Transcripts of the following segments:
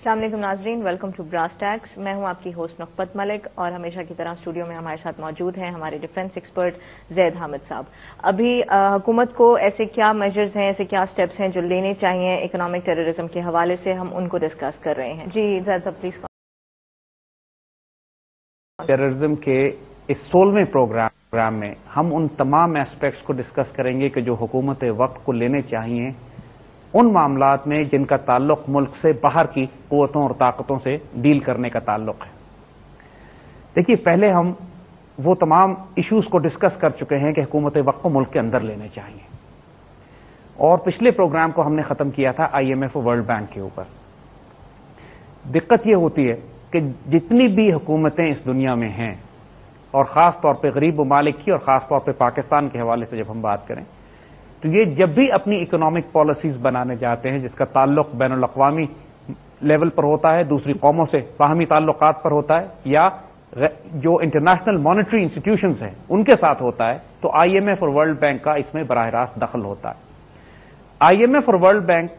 السلام علیکم ناظرین، ویلکم ٹو براس ٹیکس۔ میں ہوں آپ کی ہوسٹ نقبت ملک اور ہمیشہ کی طرح اسٹوڈیو میں ہمارے ساتھ موجود ہیں ہمارے ڈیفنس ایکسپرٹ زید حامد صاحب۔ ابھی حکومت کو ایسے کیا میجرز ہیں، ایسے کیا سٹیپس ہیں جو لینے چاہیے اکنامک ٹیررزم کے حوالے سے، ہم ان کو ڈسکس کر رہے ہیں۔ جی زید صاحب پلیز۔ ٹیررزم کے اس 16ویں پروگرام میں ہم ان تمام ایسپیکٹس کو ڈسکس کریں گے کہ جو حکومت وقت کو لینے چاہیے ان معاملات میں جن کا تعلق ملک سے باہر کی قوتوں اور طاقتوں سے ڈیل کرنے کا تعلق ہے۔ دیکھیے، پہلے ہم وہ تمام ایشوز کو ڈسکس کر چکے ہیں کہ حکومت وقت کو ملک کے اندر لینے چاہیے، اور پچھلے پروگرام کو ہم نے ختم کیا تھا IMF اور ورلڈ بینک کے اوپر۔ دقت یہ ہوتی ہے کہ جتنی بھی حکومتیں اس دنیا میں ہیں، اور خاص طور پہ غریب ممالک کی اور خاص طور پہ پاکستان کے حوالے سے جب ہم بات کریں تو یہ جب بھی اپنی اکنامک پالیسیز بنانے جاتے ہیں جس کا تعلق بین الاقوامی لیول پر ہوتا ہے، دوسری قوموں سے باہمی تعلقات پر ہوتا ہے، یا جو انٹرنیشنل مانیٹری انسٹیٹیوشنز ہیں ان کے ساتھ ہوتا ہے، تو IMF اور ورلڈ بینک کا اس میں براہ راست دخل ہوتا ہے۔ IMF اور ورلڈ بینک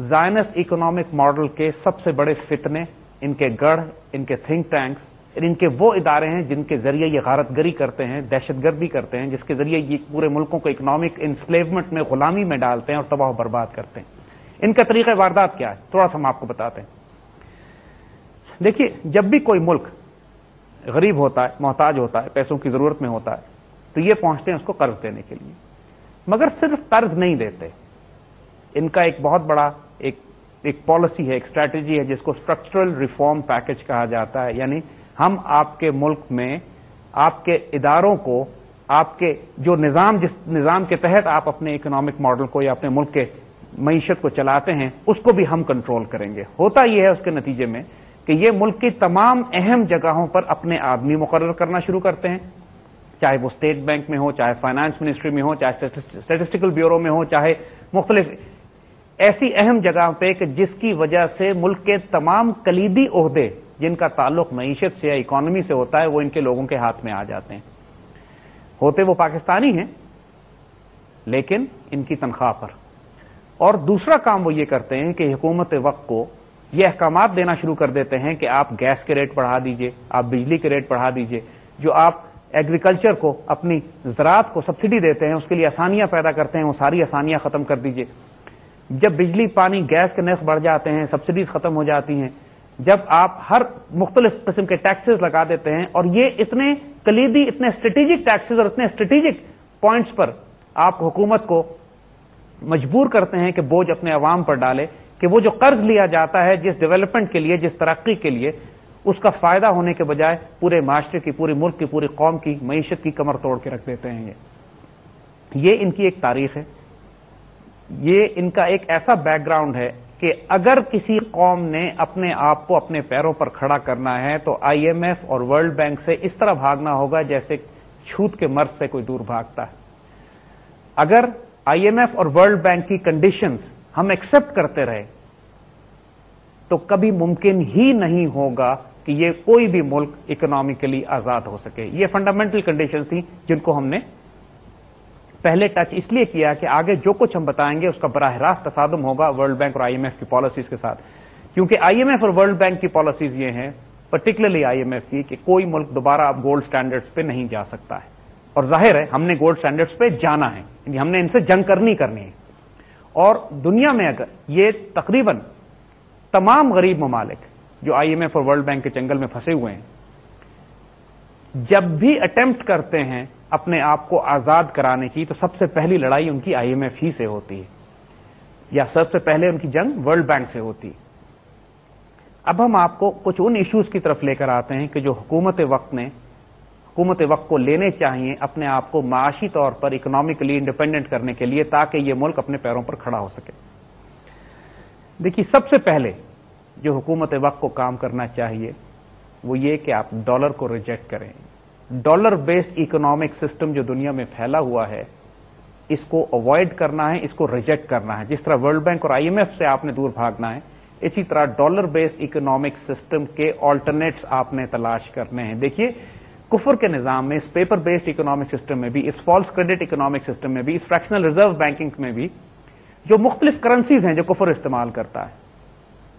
زائنسٹ اکنامک ماڈل کے سب سے بڑے فتنے، ان کے گڑھ، ان کے تھنک ٹینکس، ان کے وہ ادارے ہیں جن کے ذریعے یہ غارت گری کرتے ہیں، دہشت گردی کرتے ہیں، جس کے ذریعے یہ پورے ملکوں کو اکنامک انسلیومنٹ میں، غلامی میں ڈالتے ہیں اور تباہ و برباد کرتے ہیں۔ ان کا طریقہ واردات کیا ہے تھوڑا سا ہم آپ کو بتاتے ہیں۔ دیکھیے، جب بھی کوئی ملک غریب ہوتا ہے، محتاج ہوتا ہے، پیسوں کی ضرورت میں ہوتا ہے، تو یہ پہنچتے ہیں اس کو قرض دینے کے لیے، مگر صرف قرض نہیں دیتے۔ ان کا ایک بہت بڑا ایک پالیسی ہے، ایک اسٹریٹجی ہے جس کو اسٹرکچرل ریفارم پیکج کہا جاتا ہے، یعنی ہم آپ کے ملک میں آپ کے اداروں کو، آپ کے جو جس نظام کے تحت آپ اپنے اکنامک ماڈل کو یا اپنے ملک کے معیشت کو چلاتے ہیں اس کو بھی ہم کنٹرول کریں گے۔ ہوتا یہ ہے اس کے نتیجے میں کہ یہ ملک کی تمام اہم جگہوں پر اپنے آدمی مقرر کرنا شروع کرتے ہیں، چاہے وہ اسٹیٹ بینک میں ہو، چاہے فائنانس منسٹری میں ہو، چاہے اسٹیٹسٹیکل بیورو میں ہو، چاہے مختلف ایسی اہم جگہ پہ کہ جس کی وجہ سے ملک کے تمام کلیدی عہدے جن کا تعلق معیشت سے یا اکانومی سے ہوتا ہے وہ ان کے لوگوں کے ہاتھ میں آ جاتے ہیں۔ ہوتے وہ پاکستانی ہیں لیکن ان کی تنخواہ پر۔ اور دوسرا کام وہ یہ کرتے ہیں کہ حکومت وقت کو یہ احکامات دینا شروع کر دیتے ہیں کہ آپ گیس کے ریٹ بڑھا دیجئے، آپ بجلی کے ریٹ بڑھا دیجئے، جو آپ ایگریکلچر کو، اپنی زراعت کو سبسڈی دیتے ہیں، اس کے لیے آسانیاں پیدا کرتے ہیں، وہ ساری آسانیاں ختم کر دیجئے۔ جب بجلی، پانی، گیس کے نرخ بڑھ جاتے ہیں، سبسڈیز ختم ہو جاتی ہیں، جب آپ ہر مختلف قسم کے ٹیکسز لگا دیتے ہیں، اور یہ اتنے کلیدی، اتنے اسٹریٹجک ٹیکسز اور اتنے اسٹریٹجک پوائنٹس پر آپ حکومت کو مجبور کرتے ہیں کہ بوجھ اپنے عوام پر ڈالے، کہ وہ جو قرض لیا جاتا ہے جس ڈیولپمنٹ کے لیے، جس ترقی کے لیے، اس کا فائدہ ہونے کے بجائے پورے معاشرے کی، پورے ملک کی، پوری قوم کی معیشت کی کمر توڑ کے رکھ دیتے ہیں۔ یہ ان کی ایک تاریخ ہے، یہ ان کا ایک ایسا بیک گراؤنڈ ہے کہ اگر کسی قوم نے اپنے آپ کو اپنے پیروں پر کھڑا کرنا ہے تو IMF اور ورلڈ بینک سے اس طرح بھاگنا ہوگا جیسے چھوت کے مرض سے کوئی دور بھاگتا ہے۔ اگر IMF اور ورلڈ بینک کی کنڈیشنز ہم ایکسپٹ کرتے رہے تو کبھی ممکن ہی نہیں ہوگا کہ یہ کوئی بھی ملک اکنامکلی آزاد ہو سکے۔ یہ فنڈامنٹل کنڈیشنز تھیں جن کو ہم نے پہلے ٹچ اس لیے کیا کہ آگے جو کچھ ہم بتائیں گے اس کا براہ راست تصادم ہوگا ورلڈ بینک اور IMF کی پالیسیز کے ساتھ، کیونکہ IMF اور ورلڈ بینک کی پالیسیز یہ ہیں، پرٹیکولرلی IMF کی، کہ کوئی ملک دوبارہ اب گولڈ سٹینڈرڈز پہ نہیں جا سکتا ہے، اور ظاہر ہے ہم نے گولڈ سٹینڈرڈز پہ جانا ہے، یعنی ہم نے ان سے جنگ کرنی ہے۔ اور دنیا میں اگر یہ تقریباً تمام غریب ممالک جو IMF اور ورلڈ بینک کے چنگل میں پھنسے ہوئے ہیں، جب بھی اٹیمپٹ کرتے ہیں اپنے آپ کو آزاد کرانے کی تو سب سے پہلی لڑائی ان کی IMF ہی سے ہوتی ہے، یا سب سے پہلے ان کی جنگ ورلڈ بینک سے ہوتی ہے۔ اب ہم آپ کو کچھ ان ایشوز کی طرف لے کر آتے ہیں کہ جو حکومت وقت کو لینے چاہیے اپنے آپ کو معاشی طور پر اکنامکلی انڈیپینڈنٹ کرنے کے لیے، تاکہ یہ ملک اپنے پیروں پر کھڑا ہو سکے۔ دیکھیے، سب سے پہلے جو حکومت وقت کو کام کرنا چاہیے وہ یہ کہ آپ ڈالر کو ریجیکٹ کریں۔ ڈالر بیسڈ اکنامک سسٹم جو دنیا میں پھیلا ہوا ہے اس کو اوائڈ کرنا ہے، اس کو ریجیکٹ کرنا ہے۔ جس طرح ورلڈ بینک اور IMF سے آپ نے دور بھاگنا ہے، اسی طرح ڈالر بیسڈ اکنامک سسٹم کے آلٹرنیٹس آپ نے تلاش کرنے ہیں۔ دیکھیے، کفر کے نظام میں، اس پیپر بیسڈ اکنامک سسٹم میں بھی، اس فالس کریڈٹ اکنامک سسٹم میں بھی، اس فریکشنل ریزرو بینکنگ میں بھی جو مختلف کرنسیز ہیں جو کفر استعمال کرتا ہے،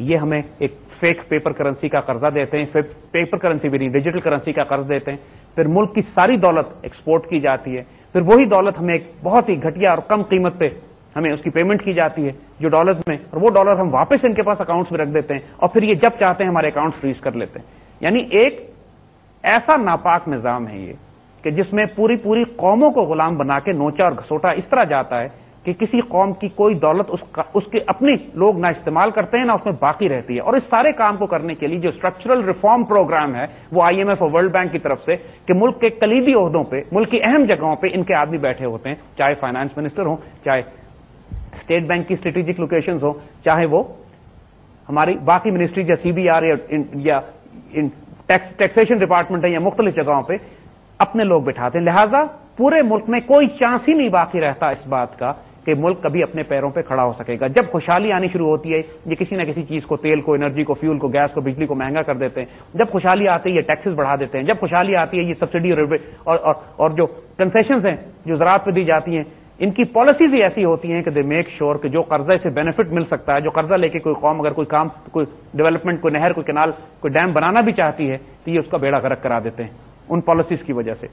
کہ یہ ہمیں ایک فیک پیپر کرنسی کا قرضہ دیتے ہیں، پیپر کرنسی بھی نہیں ڈیجیٹل کرنسی کا قرض دیتے ہیں، پھر ملک کی ساری دولت ایکسپورٹ کی جاتی ہے، پھر وہی دولت ہمیں ایک بہت ہی گھٹیا اور کم قیمت پہ ہمیں اس کی پیمنٹ کی جاتی ہے جو ڈالرز میں، اور وہ ڈالر ہم واپس ان کے پاس اکاؤنٹس میں رکھ دیتے ہیں اور پھر یہ جب چاہتے ہیں ہمارے اکاؤنٹ فریز کر لیتے ہیں. یعنی ایک ایسا ناپاک نظام ہے یہ کہ جس میں پوری قوموں کو غلام بنا کے نوچا اور گھسوٹا اس طرح جاتا ہے کہ کسی قوم کی کوئی دولت اس کے اپنی لوگ نہ استعمال کرتے ہیں نہ اس میں باقی رہتی ہے. اور اس سارے کام کو کرنے کے لیے جو اسٹرکچرل ریفارم پروگرام ہے وہ IMF اور ورلڈ بینک کی طرف سے کہ ملک کے کلیدی عہدوں پہ، ملک کی اہم جگہوں پہ ان کے آدمی بیٹھے ہوتے ہیں، چاہے فائنانس منسٹر ہوں، چاہے اسٹیٹ بینک کی اسٹریٹجک لوکیشنز ہوں، چاہے وہ ہماری باقی منسٹری یا CBR یا ٹیکسیشن ڈپارٹمنٹ ہے یا مختلف جگہوں پہ اپنے لوگ بٹھاتے ہیں. لہذا پورے ملک میں کوئی چانس ہی نہیں باقی رہتا اس بات کا کہ ملک کبھی اپنے پیروں پہ کھڑا ہو سکے گا. جب خوشحالی آنی شروع ہوتی ہے یہ کسی نہ کسی چیز کو، تیل کو، انرجی کو، فیول کو، گیس کو، بجلی کو مہنگا کر دیتے ہیں. جب خوشحالی آتی ہے یہ ٹیکسز بڑھا دیتے ہیں. جب خوشحالی آتی ہے یہ سبسڈی اور جو کنسیشنز ہیں جو زراعت پہ دی جاتی ہیں ان کی پالیسیز ہی ایسی ہوتی ہیں کہ دے میک شور کہ جو قرضے سے بینیفٹ مل سکتا ہے، جو قرضہ لے کے کوئی قوم اگر کوئی ڈیولپمنٹ، کوئی نہر، کوئی کینال، کوئی ڈیم بنانا بھی چاہتی ہے تو یہ اس کا بیڑا غرق کرا دیتے ہیں ان پالیسیز کی وجہ سے.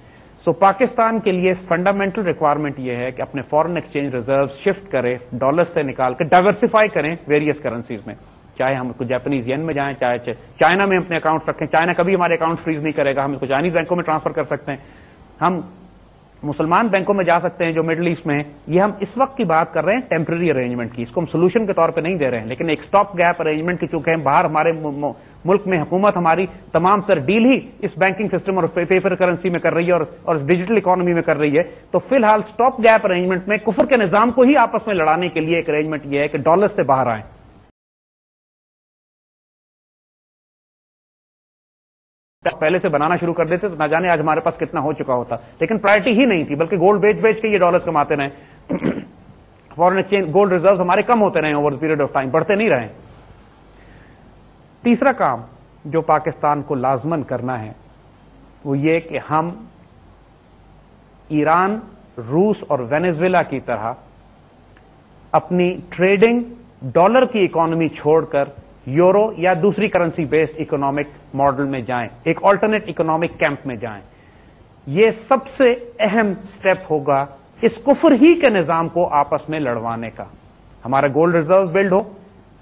سو پاکستان کے لیے فنڈامنٹل ریکوائرمنٹ یہ ہے کہ اپنے فارن ایکسچینج ریزرو شفٹ کرے، ڈالر سے نکال کے ڈائیورسفائی کریں ویریس کرنسیز میں، چاہے ہم کو جاپانیز ین میں جائیں، چاہے چائنا میں اپنے اکاؤنٹ رکھیں. چائنا کبھی ہمارے اکاؤنٹ فریز نہیں کرے گا، ہم اس کو چائنیز بینکوں میں ٹرانسفر کر سکتے ہیں. ہم مسلمان بینکوں میں جا سکتے ہیں جو مڈل ایسٹ میں ہیں. یہ ہم اس وقت کی بات کر رہے ہیں ٹیمپرری ارینجمنٹ کی، اس کو ہم سولوشن کے طور پہ نہیں دے رہے ہیں، لیکن ایک اسٹاپ گیپ ارینجمنٹ کی چونکہ باہر ہمارے ملک میں حکومت ہماری تمام تر ڈیل ہی اس بینکنگ سسٹم اور پیپر کرنسی میں کر رہی ہے اور ڈیجیٹل اکانومی میں کر رہی ہے. تو فی الحال اسٹاپ گیپ ارینجمنٹ میں کفر کے نظام کو ہی آپس میں لڑانے کے لیے ایک ارینجمنٹ یہ ہے کہ ڈالر سے باہر آئیں. پہلے سے بنانا شروع کر دیتے تو نہ جانے آج ہمارے پاس کتنا ہو چکا ہوتا، لیکن پرائرٹی ہی نہیں تھی، بلکہ گولڈ بیچ کے یہ ڈالرز کماتے رہے. فارن ایکسچینج گولڈ ریزروز ہمارے کم ہوتے رہے اوور پیریڈ آف ٹائم، بڑھتے نہیں رہے. تیسرا کام جو پاکستان کو لازمن کرنا ہے وہ یہ کہ ہم ایران، روس اور وینیزویلا کی طرح اپنی ٹریڈنگ ڈالر کی اکانومی چھوڑ کر یورو یا دوسری کرنسی بیسڈ اکنامک ماڈل میں جائیں، ایک آلٹرنیٹ اکنامک کیمپ میں جائیں. یہ سب سے اہم سٹیپ ہوگا اس کفر ہی کے نظام کو آپس میں لڑوانے کا. ہمارا گولڈ ریزرو بلڈ ہو،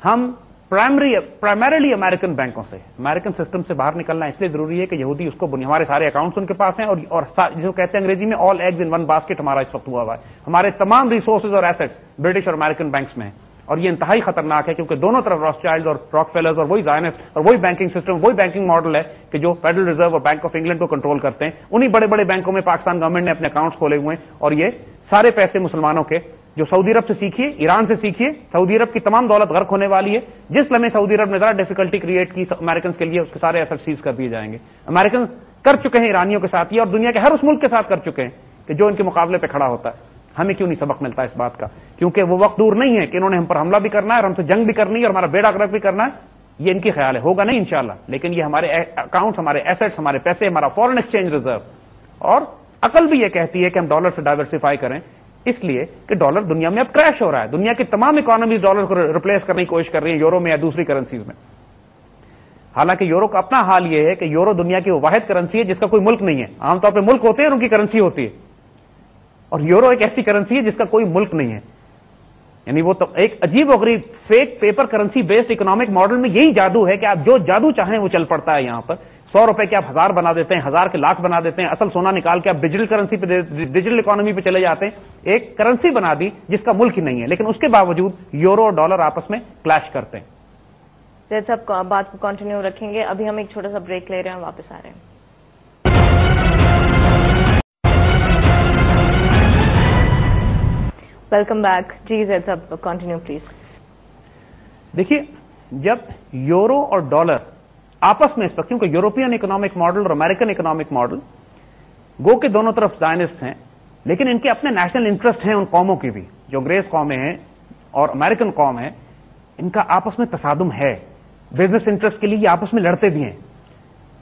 ہم پرائمریلی امریکن بینکوں سے، امریکن سسٹم سے باہر نکلنا اس لیے ضروری ہے کہ یہودی اس کو ہمارے سارے اکاؤنٹس ان کے پاس ہیں اور جو کہتے ہیں انگریزی میں آل ایگز ان ون باسکٹ ہمارا اس وقت ہوا ہے. ہمارے تمام ریسورسز اور ایسٹس برٹش اور امریکن بینکس میں ہیں اور یہ انتہائی خطرناک ہے کیونکہ دونوں طرف راسچائلڈ اور راک فیلرز اور وہی زائنس اور وہی بینکنگ سسٹم، وہی بینکنگ ماڈل ہے کہ جو فیڈرل ریزرو اور بینک آف انگلینڈ کو کنٹرول کرتے ہیں. انہی بڑے بڑے بینکوں میں پاکستان گورنمنٹ نے اپنے اکاؤنٹس کھولے ہوئے ہیں اور یہ سارے پیسے مسلمانوں کے جو سعودی عرب سے سیکھیے، ایران سے سیکھیے. سعودی عرب کی تمام دولت غرق ہونے والی ہے. جس لمحے سعودی عرب نے ذرا ڈیفیکلٹی کریٹ کی امریکن کے لیے، اس کے سارے ایسٹ سیز کر دیے جائیں گے. امریکن کر چکے ہیں ایرانیوں کے ساتھ یہ اور دنیا کے ہر اس ملک کے ساتھ کر چکے ہیں کہ جو ان کے مقابلے پہ کھڑا ہوتا ہے. ہمیں کیوں نہیں سبق ملتا اس بات کا؟ کیونکہ وہ وقت دور نہیں ہے کہ انہوں نے ہم پر حملہ بھی کرنا ہے اور ہم سے جنگ بھی کرنی ہے اور ہمارا بیڑا غرق بھی کرنا ہے. یہ ان کی خیال ہے، ہوگا نہیں انشاءاللہ، لیکن یہ ہمارے اکاؤنٹ، ہمارے ایسٹس، ہمارے پیسے، ہمارا فارن ایکسچینج ریزرو. اور عقل بھی یہ کہتی ہے کہ ہم ڈالر سے ڈائیورسفائی کریں، اس لیے کہ ڈالر دنیا میں اب کریش ہو رہا ہے. دنیا کی تمام اکانومیز ڈالر کو ریپلیس کرنے کی کوشش کر رہی ہیں یورو میں یا دوسری کرنسیز میں. حالانکہ یورو کا اپنا حال یہ ہے کہ یورو دنیا کی وہ واحد کرنسی ہے جس کا کوئی ملک نہیں ہے. عام طور پہ ملک ہوتے ہیں اور ان کی کرنسی ہوتی ہے، اور یورو ایک ایسی کرنسی ہے جس کا کوئی ملک نہیں ہے. یعنی وہ تو ایک عجیب و غریب fake paper currency based economic model میں یہی جادو ہے کہ آپ جو جادو چاہیں وہ چل پڑتا ہے. یہاں پر 100 روپے کے آپ 1000 بنا دیتے ہیں، 1000 کے لاکھ بنا دیتے ہیں. اصل سونا نکال کے آپ ڈیجیٹل کرنسی پہ، ڈیجیٹل اکانومی پہ چلے جاتے ہیں. ایک کرنسی بنا دی جس کا ملک ہی نہیں ہے، لیکن اس کے باوجود یورو اور ڈالر آپس میں کلیش کرتے ہیں. زید صاحب بات کو کنٹینیو رکھیں گے، ابھی ہم ایک چھوٹا سا بریک لے رہے ہیں، واپس آ رہے ہیں. Welcome back. جی زید صاحب کنٹینیو پلیز. دیکھیے، جب یورو اور ڈالر آپس میں اس وقت، کیونکہ یورپین اکنامک ماڈل اور امریکن اکنامک ماڈل گو کے دونوں طرف زائنسٹ ہیں، لیکن ان کے اپنے نیشنل انٹرسٹ ہیں ان قوموں کی بھی، جو انگریز قومیں ہیں اور امریکن قوم ہے، ان کا آپس میں تصادم ہے. بزنس انٹرسٹ کے لیے یہ آپس میں لڑتے بھی ہیں.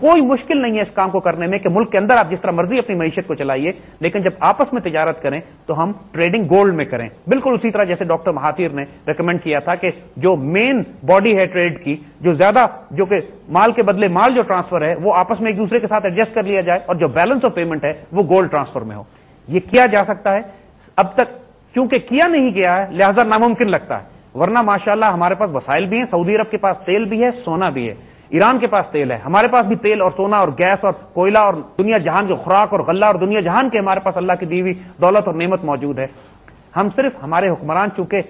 کوئی مشکل نہیں ہے اس کام کو کرنے میں کہ ملک کے اندر آپ جس طرح مرضی اپنی معیشت کو چلائیے، لیکن جب آپس میں تجارت کریں تو ہم ٹریڈنگ گولڈ میں کریں، بالکل اسی طرح جیسے ڈاکٹر مہاتیر نے ریکمینڈ کیا تھا کہ جو مین باڈی ہے ٹریڈ کی، جو زیادہ جو کہ مال کے بدلے مال جو ٹرانسفر ہے وہ آپس میں ایک دوسرے کے ساتھ ایڈجسٹ کر لیا جائے، اور جو بیلنس آف پیمنٹ ہے وہ گولڈ ٹرانسفر میں ہو. یہ کیا جا سکتا ہے، اب تک کیونکہ کیا نہیں گیا ہے لہذا ناممکن لگتا ہے، ورنہ ماشاءاللہ ہمارے پاس وسائل بھی ہیں، سعودی عرب کے پاس تیل بھی ہے، سونا بھی ہے، ایران کے پاس تیل ہے، ہمارے پاس بھی تیل اور سونا اور گیس اور کوئلہ اور دنیا جہان کے خوراک اور غلہ اور دنیا جہان کے ہمارے پاس اللہ کی دی ہوئی دولت اور نعمت موجود ہے. ہم صرف ہمارے حکمران چونکہ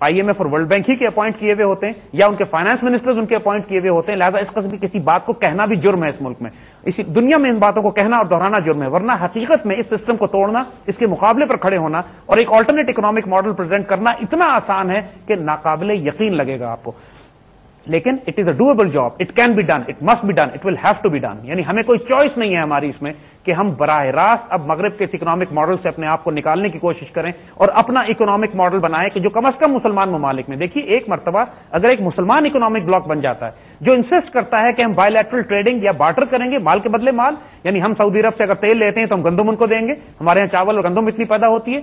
آئی ایم ایف اور ورلڈ بینک ہی کے اپوائنٹ کیے ہوئے ہوتے ہیں یا ان کے فائنانس منسٹرز ان کے اپوائنٹ کیے ہوئے ہوتے ہیں، لہذا اس قسم کی کسی بات کو کہنا بھی جرم ہے اس ملک میں، اسی دنیا میں ان باتوں کو کہنا اور دہرانا جرم ہے، ورنہ حقیقت میں اس سسٹم کو توڑنا، اس کے مقابلے پر کھڑے ہونا اور ایک آلٹرنیٹ اکنامک ماڈل پریزنٹ کرنا اتنا آسان ہے کہ ناقابل یقین لگے گا آپ کو، لیکن it is a doable job, it can be done, it must be done, it will have to be done. یعنی ہمیں کوئی چوائس نہیں ہے ہماری اس میں کہ ہم براہ راست اب مغرب کے اس اکنامک ماڈل سے اپنے آپ کو نکالنے کی کوشش کریں اور اپنا اکنامک ماڈل بنائیں کہ جو کم از کم مسلمان ممالک میں، دیکھیے ایک مرتبہ اگر ایک مسلمان اکنامک بلاک بن جاتا ہے جو انسسٹ کرتا ہے کہ ہم بائیلیٹرل ٹریڈنگ یا بارٹر کریں گے مال کے بدلے مال، یعنی ہم سعودی عرب سے اگر تیل لیتے ہیں تو ہم گندم ان کو دیں گے، ہمارے یہاں چاول اور گندم اتنی پیدا ہوتی ہے،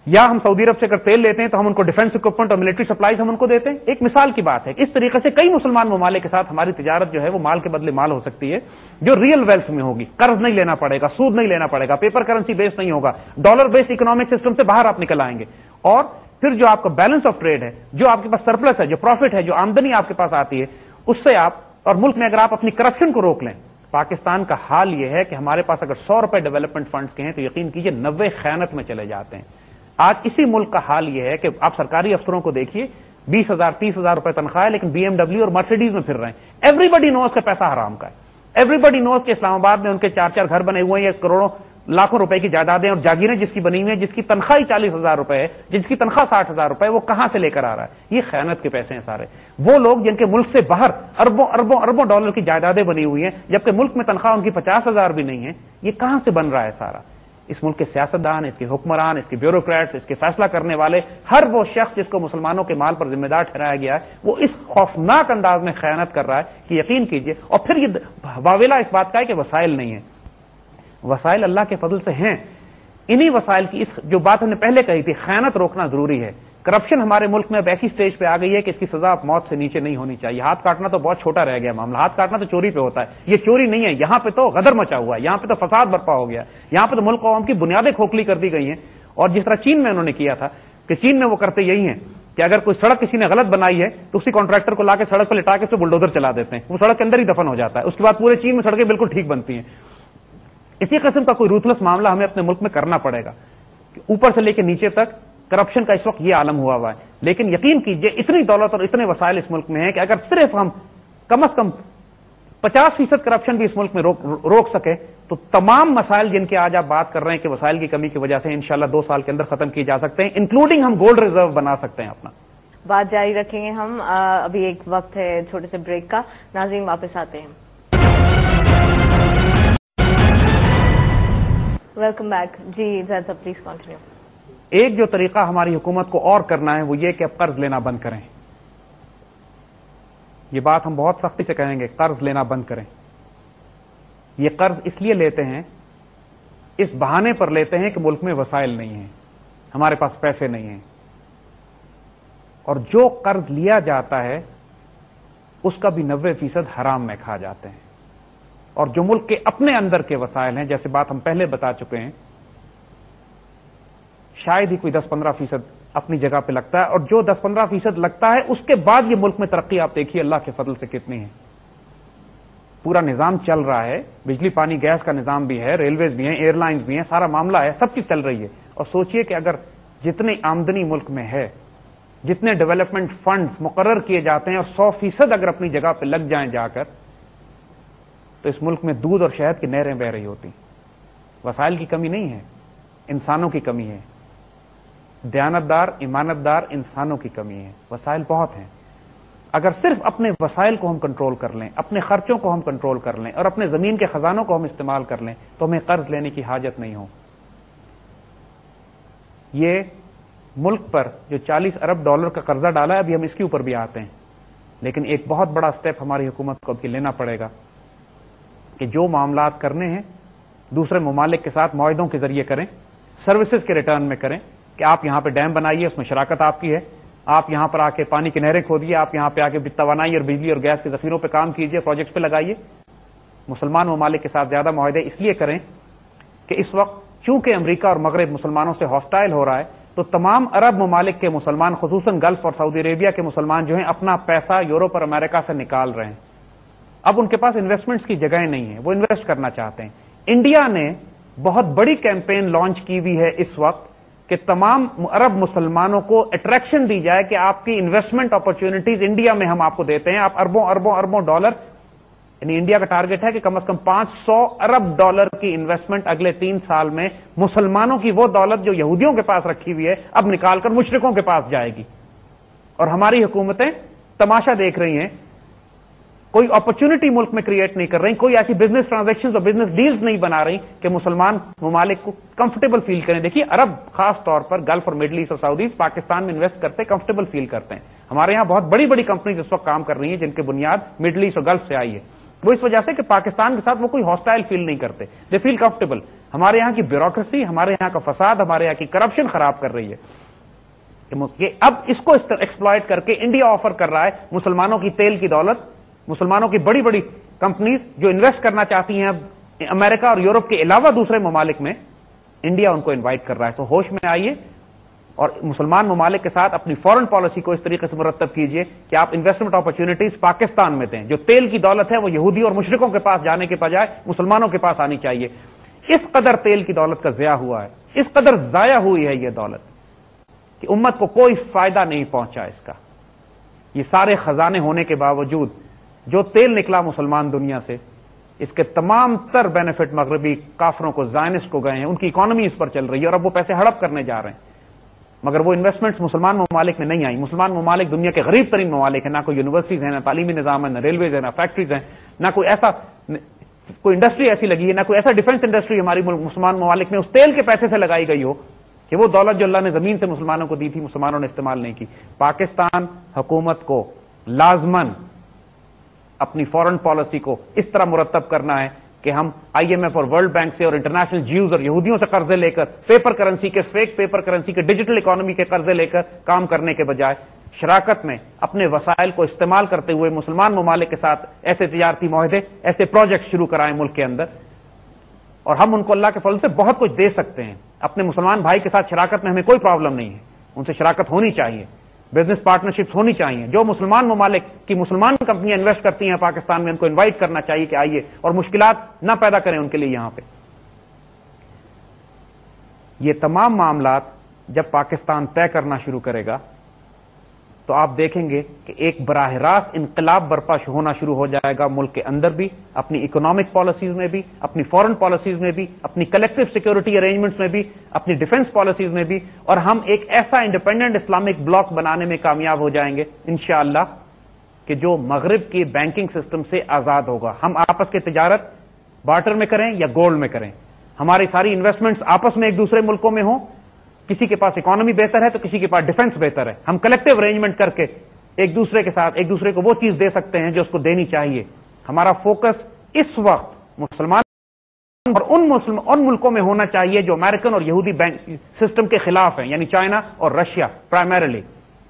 یا ہم سعودی عرب سے اگر تیل لیتے ہیں تو ہم ان کو ڈیفنس اکوپمنٹ اور ملٹری سپلائیز ہم ان کو دیتے ہیں. ایک مثال کی بات ہے، اس طریقے سے کئی مسلمان ممالک کے ساتھ ہماری تجارت جو ہے وہ مال کے بدلے مال ہو سکتی ہے جو ریئل ویلتھ میں ہوگی، قرض نہیں لینا پڑے گا، سود نہیں لینا پڑے گا، پیپر کرنسی بیس نہیں ہوگا، ڈالر بیس اکنامک سسٹم سے باہر آپ نکل آئیں گے، اور پھر جو آپ کا بیلنس آف ٹریڈ ہے، جو آپ کے پاس سرپلس ہے، جو پروفٹ ہے، جو آمدنی آپ کے پاس آتی ہے، اس سے آپ اور ملک میں اگر آپ اپنی کرپشن کو روک لیں. پاکستان کا حال یہ ہے کہ ہمارے پاس اگر 100 روپے ڈیولپمنٹ فنڈز کے ہیں تو یقین کیجئے 90 خیانت میں چلے جاتے ہیں. آج اسی ملک کا حال یہ ہے کہ آپ سرکاری افسروں کو دیکھیے 20,000 30,000 روپے تنخواہ ہے لیکن بی ایم ڈبلیو اور مرسیڈیز میں پھر رہے ہیں. ایوری بڈی نوز کہ پیسہ حرام کا ہے، ایوری بڈی نوز کہ اسلام آباد میں ان کے 4 گھر بنے ہوئے ہیں، کروڑوں لاکھوں روپے کی جائیدادیں اور جاگیریں جس کی بنی ہوئی ہیں، جس کی تنخواہ 40,000 روپے ہے، جس کی تنخواہ 60,000 روپے ہے، وہ کہاں سے لے کر آ رہا ہے؟ یہ خیانت کے پیسے ہیں سارے. وہ لوگ جن کے ملک سے باہر اربوں اربوں اربوں ڈالر کی جائیدادیں بنی ہوئی ہیں جبکہ ملک میں تنخواہ ان کی 50,000 بھی نہیں ہے، یہ کہاں سے بن رہا ہے سارا؟ اس ملک کے سیاستدان، اس کے حکمران، اس کے بیوروکریٹس، اس کے فیصلہ کرنے والے، ہر وہ شخص جس کو مسلمانوں کے مال پر ذمہ دار ٹھہرایا گیا ہے وہ اس خوفناک انداز میں خیانت کر رہا ہے کہ یقین کیجئے. اور پھر یہ واویلا اس بات کا ہے کہ وسائل نہیں ہیں. وسائل اللہ کے فضل سے ہیں. انہی وسائل کی اس جو بات ہم نے پہلے کہی تھی، خیانت روکنا ضروری ہے. کرپشن ہمارے ملک میں اب ایسی سٹیج پہ آ گئی ہے کہ اس کی سزا موت سے نیچے نہیں ہونی چاہیے. ہاتھ کاٹنا تو بہت چھوٹا رہ گیا معاملہ، ہاتھ کاٹنا تو چوری پہ ہوتا ہے، یہ چوری نہیں ہے. یہاں پہ تو غدر مچا ہوا ہے، یہاں پہ تو فساد برپا ہو گیا، یہاں پہ تو ملک قوم کی بنیادیں کھوکھلی کر دی گئی ہیں. اور جس طرح چین میں انہوں نے کیا تھا کہ چین میں وہ کرتے یہی ہیں کہ اگر کوئی سڑک کسی نے غلط بنائی ہے تو اسی کانٹریکٹر کو لا کے سڑک پہ لٹا کے اس پہ بلڈوزر چلا دیتے ہیں، وہ سڑک کے اندر ہی دفن ہو جاتا ہے. اس کے بعد پورے چین میں سڑکیں بالکل ٹھیک بنتی ہیں. اسی قسم کا کوئی روتلس معاملہ ہمیں اپنے ملک میں کرنا پڑے گا کہ اوپر سے لے کے نیچے تک کرپشن کا اس وقت یہ عالم ہوا ہوا ہے. لیکن یقین کیجئے اتنی دولت اور اتنے وسائل اس ملک میں ہیں کہ اگر صرف ہم کم از کم 50% کرپشن بھی اس ملک میں روک سکے تو تمام مسائل جن کے آج آپ بات کر رہے ہیں کہ وسائل کی کمی کی وجہ سے انشاءاللہ 2 سال کے اندر ختم کی جا سکتے ہیں، انکلوڈنگ ہم گولڈ ریزرو بنا سکتے ہیں. اپنا بات جاری رکھیں گے ہم، ابھی ایک وقت ہے چھوٹے سے بریک کا. ناظرین واپس آتے ہیں. Welcome back. جی زید صاحب پلیز کنٹینیو. ایک جو طریقہ ہماری حکومت کو اور کرنا ہے وہ یہ کہ اب قرض لینا بند کریں. یہ بات ہم بہت سختی سے کہیں گے، قرض لینا بند کریں. یہ قرض اس لیے لیتے ہیں، اس بہانے پر لیتے ہیں کہ ملک میں وسائل نہیں ہیں، ہمارے پاس پیسے نہیں ہیں. اور جو قرض لیا جاتا ہے اس کا بھی 90% حرام میں کھا جاتے ہیں. اور جو ملک کے اپنے اندر کے وسائل ہیں، جیسے بات ہم پہلے بتا چکے ہیں، شاید ہی کوئی 10-15% اپنی جگہ پہ لگتا ہے. اور جو 10-15% لگتا ہے اس کے بعد یہ ملک میں ترقی آپ دیکھیے اللہ کے فضل سے کتنی ہے. پورا نظام چل رہا ہے، بجلی پانی گیس کا نظام بھی ہے، ریلویز بھی ہیں، ایئر لائنز بھی ہیں، سارا معاملہ ہے، سب چیز چل رہی ہے. اور سوچئے کہ اگر جتنی آمدنی ملک میں ہے، جتنے ڈیولپمنٹ فنڈز مقرر کیے جاتے ہیں اور 100% اگر اپنی جگہ پہ لگ جائیں جا کر تو اس ملک میں دودھ اور شہد کی نہریں بہ رہی ہوتی. وسائل کی کمی نہیں ہے، انسانوں کی کمی ہے. دیانتدار ایمانتدار انسانوں کی کمی ہے. وسائل بہت ہیں. اگر صرف اپنے وسائل کو ہم کنٹرول کر لیں، اپنے خرچوں کو ہم کنٹرول کر لیں اور اپنے زمین کے خزانوں کو ہم استعمال کر لیں تو ہمیں قرض لینے کی حاجت نہیں ہو. یہ ملک پر جو $40 ارب کا قرضہ ڈالا ہے، ابھی ہم اس کے اوپر بھی آتے ہیں. لیکن ایک بہت بڑا سٹیپ ہماری حکومت کو اب لینا پڑے گا کہ جو معاملات کرنے ہیں دوسرے ممالک کے ساتھ معاہدوں کے ذریعے کریں، سروسز کے ریٹرن میں کریں، کہ آپ یہاں پہ ڈیم بنائیے، اس میں شراکت آپ کی ہے، آپ یہاں پر آ کے پانی کی نہریں کھودیے، آپ یہاں پہ آ کے توانائی اور بجلی اور گیس کے ذخیروں پہ کام کیجیے، پروجیکٹس پہ لگائیے۔ مسلمان ممالک کے ساتھ زیادہ معاہدے اس لیے کریں کہ اس وقت چونکہ امریکہ اور مغرب مسلمانوں سے ہاسٹائل ہو رہا ہے، تو تمام عرب ممالک کے مسلمان، خصوصاً گلف اور سعودی عربیہ کے مسلمان جو ہیں، اپنا پیسہ یورپ اور امریکہ سے نکال رہے ہیں۔ اب ان کے پاس انویسٹمنٹس کی جگہیں نہیں ہیں، وہ انویسٹ کرنا چاہتے ہیں۔ انڈیا نے بہت بڑی کیمپین لانچ کی ہوئی ہے اس وقت کہ تمام عرب مسلمانوں کو اٹریکشن دی جائے کہ آپ کی انویسٹمنٹ اپرچونٹیز انڈیا میں ہم آپ کو دیتے ہیں، آپ اربوں اربوں اربوں ڈالر، یعنی انڈیا کا ٹارگٹ ہے کہ کم از کم 500 ارب ڈالر کی انویسٹمنٹ اگلے 3 سال میں مسلمانوں کی وہ دولت جو یہودیوں کے پاس رکھی ہوئی ہے اب نکال کر مشرکوں کے پاس جائے گی۔ اور ہماری حکومتیں تماشا دیکھ رہی ہیں، کوئی اپرچونٹی ملک میں کریٹ نہیں کر رہی، کوئی ایسی بزنس ٹرانزیکشن اور بزنس ڈیلز نہیں بنا رہی کہ مسلمان ممالک کو کمفرٹیبل فیل کریں۔ دیکھیے عرب خاص طور پر گلف اور مڈل ایسٹ اور سعودیز پاکستان میں انویسٹ کرتے کمفرٹیبل فیل کرتے ہیں۔ ہمارے یہاں بہت بڑی بڑی کمپنیز اس وقت کام کر رہی ہیں جن کی بنیاد مڈل ایسٹ اور گلف سے آئی ہے، وہ اس وجہ سے کہ پاکستان کے ساتھ وہ کوئی ہاسٹائل فیل نہیں کرتے، دے فیل کمفرٹیبل۔ ہمارے یہاں کی بیوروکریسی، ہمارے یہاں کا فساد، ہمارے یہاں کی کرپشن خراب کر رہی ہے کہ اب اس کو ایکسپلائٹ کر کے انڈیا آفر کر رہا ہے مسلمانوں کی تیل کی دولت، مسلمانوں کی بڑی بڑی کمپنیز جو انویسٹ کرنا چاہتی ہیں امریکہ اور یورپ کے علاوہ دوسرے ممالک میں، انڈیا ان کو انوائٹ کر رہا ہے۔ تو ہوش میں آئیے اور مسلمان ممالک کے ساتھ اپنی فورن پالیسی کو اس طریقے سے مرتب کیجئے کہ آپ انویسٹمنٹ اپرچونٹیز پاکستان میں دیں، جو تیل کی دولت ہے وہ یہودی اور مشرکوں کے پاس جانے کے بجائے مسلمانوں کے پاس آنی چاہیے۔ اس قدر تیل کی دولت کا ضیاع ہوا ہے، اس قدر ضائع ہوئی ہے یہ دولت کہ امت کو کوئی فائدہ نہیں پہنچا اس کا۔ یہ سارے خزانے ہونے کے باوجود جو تیل نکلا مسلمان دنیا سے، اس کے تمام تر بینیفٹ مغربی کافروں کو، زائنسٹ کو گئے ہیں، ان کی اکانومی اس پر چل رہی ہے اور اب وہ پیسے ہڑپ کرنے جا رہے ہیں، مگر وہ انویسٹمنٹس مسلمان ممالک میں نہیں آئی۔ مسلمان ممالک دنیا کے غریب ترین ممالک ہیں، نہ کوئی یونیورسٹیز ہیں، نہ تعلیمی نظام ہے، نہ ریلویز ہیں، نہ فیکٹریز ہیں، نہ کوئی انڈسٹری ایسی لگی ہے، نہ کوئی ایسا ڈیفنس انڈسٹری ہماری مسلمان ممالک میں اس تیل کے پیسے سے لگائی گئی ہو کہ وہ دولت جو اللہ نے زمین سے مسلمانوں کو دی تھی مسلمانوں نے استعمال نہیں کی۔ پاکستان حکومت کو لازماً اپنی فورن پالیسی کو اس طرح مرتب کرنا ہے کہ ہم آئی ایم ایف اور ورلڈ بینک سے اور انٹرنیشنل جیوز اور یہودیوں سے قرضے لے کر، پیپر کرنسی کے، فیک پیپر کرنسی کے، ڈیجیٹل اکانومی کے قرضے لے کر کام کرنے کے بجائے شراکت میں اپنے وسائل کو استعمال کرتے ہوئے مسلمان ممالک کے ساتھ ایسے تجارتی معاہدے، ایسے پروجیکٹ شروع کرائیں ملک کے اندر، اور ہم ان کو اللہ کے فضل سے بہت کچھ دے سکتے ہیں۔ اپنے مسلمان بھائی کے ساتھ شراکت میں ہمیں کوئی پرابلم نہیں ہے، ان سے شراکت ہونی چاہیے، بزنس پارٹنرشپس ہونی چاہیے۔ جو مسلمان ممالک کی مسلمان کمپنیاں انویسٹ کرتی ہیں پاکستان میں، ان کو انوائٹ کرنا چاہیے کہ آئیے، اور مشکلات نہ پیدا کریں ان کے لیے یہاں پہ۔ یہ تمام معاملات جب پاکستان طے کرنا شروع کرے گا تو آپ دیکھیں گے کہ ایک براہ راست انقلاب برپا ہونا شروع ہو جائے گا ملک کے اندر بھی، اپنی اکنامک پالیسیز میں بھی، اپنی فورن پالیسیز میں بھی، اپنی کلیکٹو سیکورٹی ارینجمنٹس میں بھی، اپنی ڈیفنس پالیسیز میں بھی، اور ہم ایک ایسا انڈیپینڈنٹ اسلامک بلاک بنانے میں کامیاب ہو جائیں گے انشاءاللہ کہ جو مغرب کی بینکنگ سسٹم سے آزاد ہوگا۔ ہم آپس کی تجارت بارٹر میں کریں یا گولڈ میں کریں، ہماری ساری انویسٹمنٹس آپس میں ایک دوسرے ملکوں میں ہوں، کسی کے پاس اکانومی بہتر ہے تو کسی کے پاس ڈیفنس بہتر ہے، ہم کلیکٹو ارینجمنٹ کر کے ایک دوسرے کے ساتھ ایک دوسرے کو وہ چیز دے سکتے ہیں جو اس کو دینی چاہیے۔ ہمارا فوکس اس وقت مسلمان اور ان ملکوں میں ہونا چاہیے جو امریکن اور یہودی بینک سسٹم کے خلاف ہیں، یعنی چائنا اور رشیا پرائمریلی،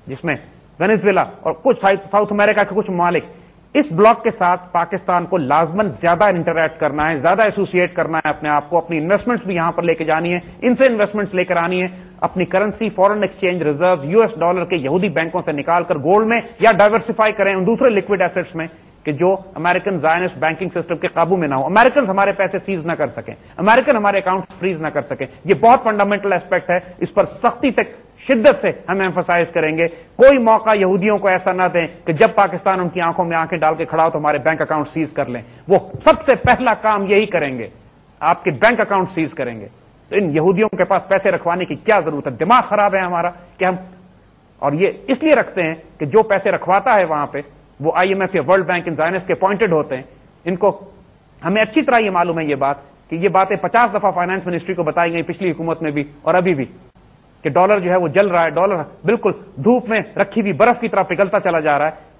جس میں وینزویلا اور کچھ ساؤتھ امریکہ کے کچھ ممالک۔ اس بلاک کے ساتھ پاکستان کو لازماً زیادہ انٹریکٹ کرنا ہے، زیادہ ایسوسیٹ کرنا ہے اپنے آپ کو، اپنی انویسٹمنٹس بھی یہاں پر لے کے جانی ہے، ان سے انویسٹمنٹس لے کر آنی ہے، اپنی currency foreign exchange reserve U S dollar کے یہودی بینکوں سے نکال کر گولڈ میں یا ڈائیورسفائی کریں ان دوسرے لکوڈ ایسٹس میں کہ جو امریکن زائنسٹ بینکنگ سسٹم کے قابو میں نہ ہو، امریکن ہمارے پیسے سیز نہ کر سکیں، امریکن ہمارے اکاؤنٹ فریز نہ کر سکیں۔ یہ بہت فنڈامنٹل ایسپیکٹ ہے، اس پر سختی تک شدت سے ہم ایمفسائز کریں گے۔ کوئی موقع یہودیوں کو ایسا نہ دیں کہ جب پاکستان ان کی آنکھوں میں آنکھیں ڈال کے کھڑا ہو تو ہمارے بینک اکاؤنٹ سیز کر لیں۔ وہ سب سے پہلا کام یہی کریں گے، آپ کے بینک اکاؤنٹ سیز کریں گے۔ تو ان یہودیوں کے پاس پیسے رکھوانے کی کیا ضرورت ہے؟ دماغ خراب ہے ہمارا کہ ہم، اور یہ اس لیے رکھتے ہیں کہ جو پیسے رکھواتا ہے وہاں پہ وہ آئی ایم ایف یا ورلڈ بینک ان زائنسٹ کے اپوائنٹڈ ہوتے ہیں۔ ان کو ہمیں اچھی طرح یہ معلوم ہے یہ بات کہ یہ باتیں 50 دفعہ فائنانس منسٹری کو بتائی گئی پچھلی حکومت میں بھی اور ابھی بھی، کہ ڈالر جو ہے وہ جل رہا ہے، ڈالر بالکل دھوپ میں رکھی ہوئی برف کی طرح پگھلتا چلا جا رہا ہے۔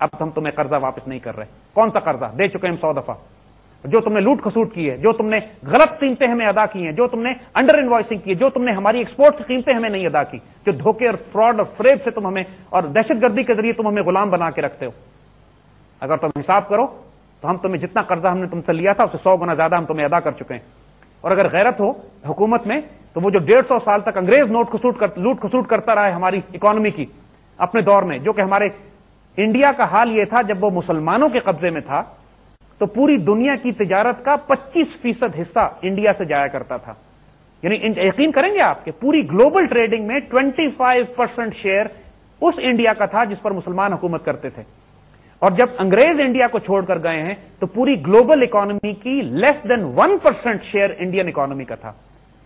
اب ہم تمہیں قرضہ واپس نہیں کر رہے. کون سا قرضہ؟ دے چکے ہم 100 دفعہ. جو تم نے لوٹ کھسوٹ کی ہے, جو تم نے غلط قیمتیں ہمیں ادا کی ہیں, جو تم نے انڈر انوائسنگ کی ہے, جو تم نے ہماری ایکسپورٹ کی قیمتیں ہمیں نہیں ادا کی, جو دھوکے اور فراڈ اور فریب سے تم ہمیں اور دہشت گردی کے ذریعے تم ہمیں غلام بنا کے رکھتے ہو, اگر تم حساب کرو تو ہم تمہیں جتنا قرضہ ہم نے تم سے لیا تھا اس سے 100 گنا زیادہ ہم تمہیں ادا کر چکے ہیں. اور اگر غیرت ہو حکومت میں تو وہ جو 150 سال تک انگریز لوٹ کھسوٹ کرتا رہا ہے ہماری اکانومی کی اپنے دور میں, جو کہ ہمارے انڈیا کا حال یہ تھا جب وہ مسلمانوں کے قبضے میں تھا تو پوری دنیا کی تجارت کا 25% حصہ انڈیا سے جایا کرتا تھا. یعنی یقین کریں گے آپ کہ پوری گلوبل ٹریڈنگ میں 25% شیئر اس انڈیا کا تھا جس پر مسلمان حکومت کرتے تھے. اور جب انگریز انڈیا کو چھوڑ کر گئے ہیں تو پوری گلوبل اکانومی کی لیس دین 1% شیئر انڈین اکانومی کا تھا.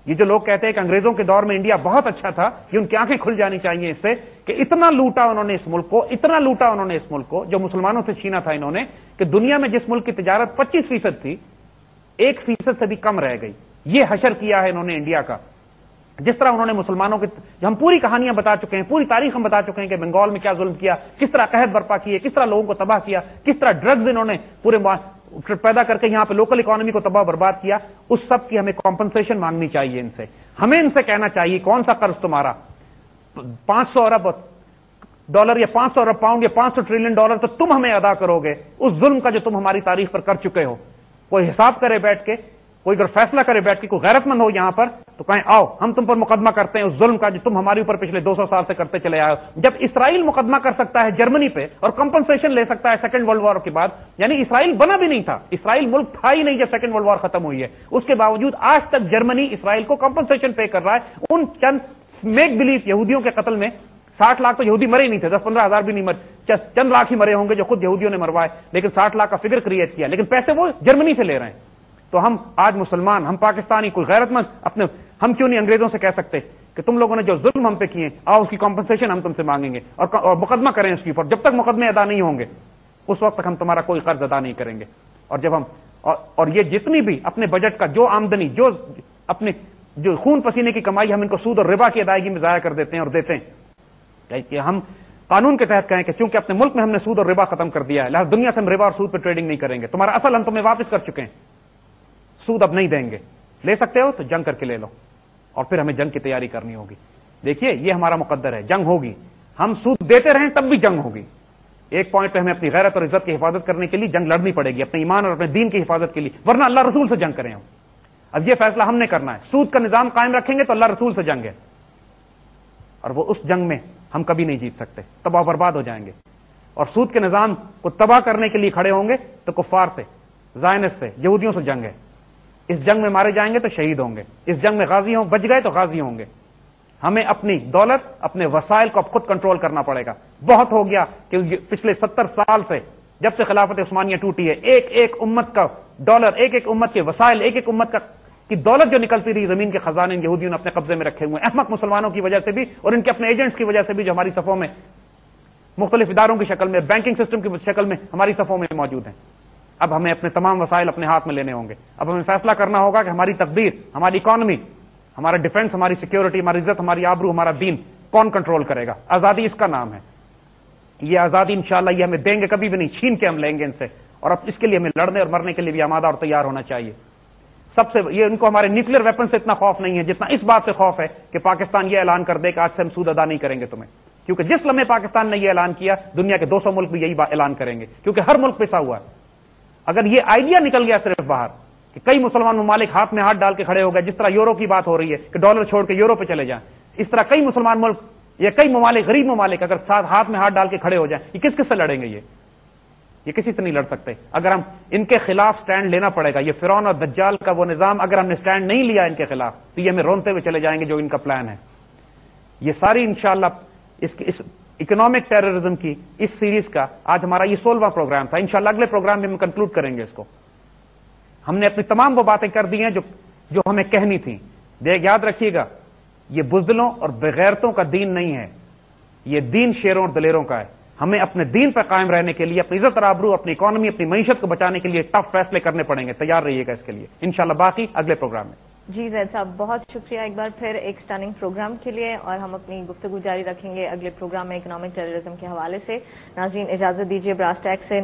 یہ جو لوگ کہتے ہیں کہ انگریزوں کے دور میں انڈیا بہت اچھا تھا, یہ ان کی آنکھیں کھل جانی چاہیے اس سے کہ اتنا لوٹا انہوں نے اس ملک کو, اتنا لوٹا انہوں نے اس ملک کو, جو مسلمانوں سے چھینا تھا انہوں نے, کہ دنیا میں جس ملک کی تجارت 25% تھی 1% سے بھی کم رہ گئی. یہ حشر کیا ہے انہوں نے انڈیا کا. جس طرح انہوں نے مسلمانوں کے, ہم پوری کہانیاں بتا چکے ہیں, پوری تاریخ ہم بتا چکے ہیں کہ بنگال میں کیا ظلم کیا, کس طرح قحط برپا کیے, کس طرح لوگوں کو تباہ کیا, کس طرح ڈرگز انہوں نے پورے پیدا کر کے یہاں پہ لوکل اکانومی کو تباہ برباد کیا. اس سب کی ہمیں کمپنسیشن مانگنی چاہیے ان سے. ہمیں ان سے کہنا چاہیے کون سا قرض تمہارا 500 ارب ڈالر یا 500 ارب پاؤنڈ یا 500 ٹریلین ڈالر تو تم ہمیں ادا کرو گے اس ظلم کا جو تم ہماری تاریخ پر کر چکے ہو. کوئی حساب کرے بیٹھ کے, کوئی اگر فیصلہ کرے بیٹھ کے, کوئی غیرت مند ہو یہاں پر تو کہیں آؤ ہم تم پر مقدمہ کرتے ہیں اس ظلم کا جو تم ہمارے اوپر پچھلے 200 سال سے کرتے چلے آئے ہو. جب اسرائیل مقدمہ کر سکتا ہے جرمنی پہ اور کمپنسیشن لے سکتا ہے سیکنڈ ورلڈ وار کے بعد, یعنی اسرائیل بنا بھی نہیں تھا, اسرائیل ملک تھا ہی نہیں جب سیکنڈ ورلڈ وار ختم ہوئی ہے, اس کے باوجود آج تک جرمنی اسرائیل کو کمپنسیشن پے کر رہا ہے ان چند میک بلیف یہودیوں کے قتل میں. 60 لاکھ تو یہودی مرے ہی نہیں تھے, 10-15 ہزار بھی نہیں مرے, چند لاکھ ہی مرے ہوں گے جو خود یہودیوں نے مروائے, لیکن 60 لاکھ کا فگر کریٹ کیا, لیکن پیسے وہ جرمنی سے لے رہے ہیں. تو ہم آج مسلمان, ہم پاکستانی, کوئی غیرت مند اپنے, ہم کیوں نہیں انگریزوں سے کہہ سکتے کہ تم لوگوں نے جو ظلم ہم پہ کیے آؤ اس کی کمپنسیشن ہم تم سے مانگیں گے اور مقدمہ کریں اس کے اوپر. جب تک مقدمے ادا نہیں ہوں گے اس وقت تک ہم تمہارا کوئی قرض ادا نہیں کریں گے. اور جب ہم اور یہ جتنی بھی اپنے بجٹ کا جو آمدنی, جو اپنے جو خون پسینے کی کمائی ہم ان کو سود اور ربا کی ادائیگی میں ضائع کر دیتے ہیں اور دیتے ہیں, کہ ہم قانون کے تحت کہیں کہ چونکہ اپنے ملک میں ہم نے سود اور ربا ختم کر دیا ہے لہذا دنیا سے ہم ربا اور سود پہ ٹریڈنگ نہیں کریں گے, تمہارا اصل ہم تمہیں واپس کر چکے ہیں, سود اب نہیں دیں گے. لے سکتے ہو تو جنگ کر کے لے لو اور پھر ہمیں جنگ کی تیاری کرنی ہوگی. دیکھیے یہ ہمارا مقدر ہے, جنگ ہوگی, ہم سود دیتے رہیں تب بھی جنگ ہوگی. ایک پوائنٹ پہ ہمیں اپنی غیرت اور عزت کی حفاظت کرنے کے لیے جنگ لڑنی پڑے گی, اپنے ایمان اور اپنے دین کی حفاظت کے لیے, ورنہ اللہ رسول سے جنگ کریں ہم. اب یہ فیصلہ ہم نے کرنا ہے, سود کا نظام قائم رکھیں گے تو اللہ رسول سے جنگ ہے, اور وہ اس جنگ میں ہم کبھی نہیں جیت سکتے, تباہ برباد ہو جائیں گے. اور سود کے نظام کو تباہ کرنے کے لیے کھڑے ہوں گے تو کفار سے, زائنس سے, یہودیوں سے جنگ ہے. اس جنگ میں مارے جائیں گے تو شہید ہوں گے, اس جنگ میں غازی ہوں, بچ گئے تو غازی ہوں گے. ہمیں اپنی دولت, اپنے وسائل کو اب خود کنٹرول کرنا پڑے گا. بہت ہو گیا کہ پچھلے 70 سال سے جب سے خلافت عثمانیہ ٹوٹی ہے, ایک ایک امت کا ڈالر, ایک ایک امت کے وسائل, ایک ایک امت کی دولت جو نکلتی رہی زمین کے خزانے یہودیوں نے اپنے قبضے میں رکھے ہوئے, احمق مسلمانوں کی وجہ سے بھی اور ان کے اپنے ایجنٹس کی وجہ سے بھی جو ہماری صفوں میں مختلف اداروں کی شکل میں, بینکنگ سسٹم کی شکل میں ہماری صفوں میں موجود ہیں. اب ہمیں اپنے تمام وسائل اپنے ہاتھ میں لینے ہوں گے. اب ہمیں فیصلہ کرنا ہوگا کہ ہماری تقدیر, ہماری اکانومی, ہمارا ڈیفنس, ہماری سیکیورٹی, ہماری عزت, ہماری آبرو, ہمارا دین کون کنٹرول کرے گا. آزادی اس کا نام ہے. یہ آزادی انشاءاللہ یہ ہمیں دیں گے کبھی بھی نہیں, چھین کے ہم لیں گے ان سے, اور اب اس کے لیے ہمیں لڑنے اور مرنے کے لیے بھی آمادہ اور تیار ہونا چاہیے. سب سے یہ ان کو ہمارے نیوکلیر ویپن سے اتنا خوف نہیں ہے جتنا اس بات سے خوف ہے کہ پاکستان یہ اعلان کر دے کہ آج سے ہم سود ادا نہیں کریں گے تمہیں. کیونکہ جس لمحے پاکستان نے یہ اعلان کیا دنیا کے 200 ملک بھی یہی اعلان کریں گے, کیونکہ ہر ملک پسا ہوا ہے. اگر یہ آئیڈیا نکل گیا صرف باہر کہ کئی مسلمان ممالک ہاتھ میں ہاتھ ڈال کے کھڑے ہو گئے, جس طرح یورو کی بات ہو رہی ہے کہ ڈالر چھوڑ کے یورو پہ چلے جائیں, اس طرح کئی مسلمان ملک یا کئی ممالک, غریب ممالک اگر ساتھ ہاتھ میں ہاتھ ڈال کے کھڑے ہو جائیں, یہ کس کس سے لڑیں گے. یہ کسی سے نہیں لڑ سکتے. اگر ہم ان کے خلاف سٹینڈ لینا پڑے گا, یہ فرعون اور دجال کا وہ نظام, اگر ہم نے سٹینڈ نہیں لیا ان کے خلاف تو یہ ہمیں رونتے ہوئے چلے جائیں گے جو ان کا پلان ہے. یہ ساری انشاءاللہ اس اکنامک ٹیررزم کی اس سیریز کا آج ہمارا یہ 16واں پروگرام تھا. انشاءاللہ اگلے پروگرام میں ہم کنکلوڈ کریں گے اس کو. ہم نے اپنی تمام وہ باتیں کر دی ہیں جو ہمیں کہنی تھیں. یاد رکھیے گا, یہ بزدلوں اور بغیرتوں کا دین نہیں ہے, یہ دین شیروں اور دلیروں کا ہے. ہمیں اپنے دین پر قائم رہنے کے لیے, اپنی عزت اور آبرو, اپنی اکانومی, اپنی معیشت کو بچانے کے لیے ٹف فیصلے کرنے پڑیں گے. تیار رہیے گا اس کے لیے انشاءاللہ. باقی اگلے پروگرام میں. جی زید صاحب، بہت شکریہ ایک بار پھر ایک سٹننگ پروگرام کے لیے، اور ہم اپنی گفتگو جاری رکھیں گے اگلے پروگرام میں اکنامک ٹیررزم کے حوالے سے۔ ناظرین اجازت دیجیے، براس ٹیکس سے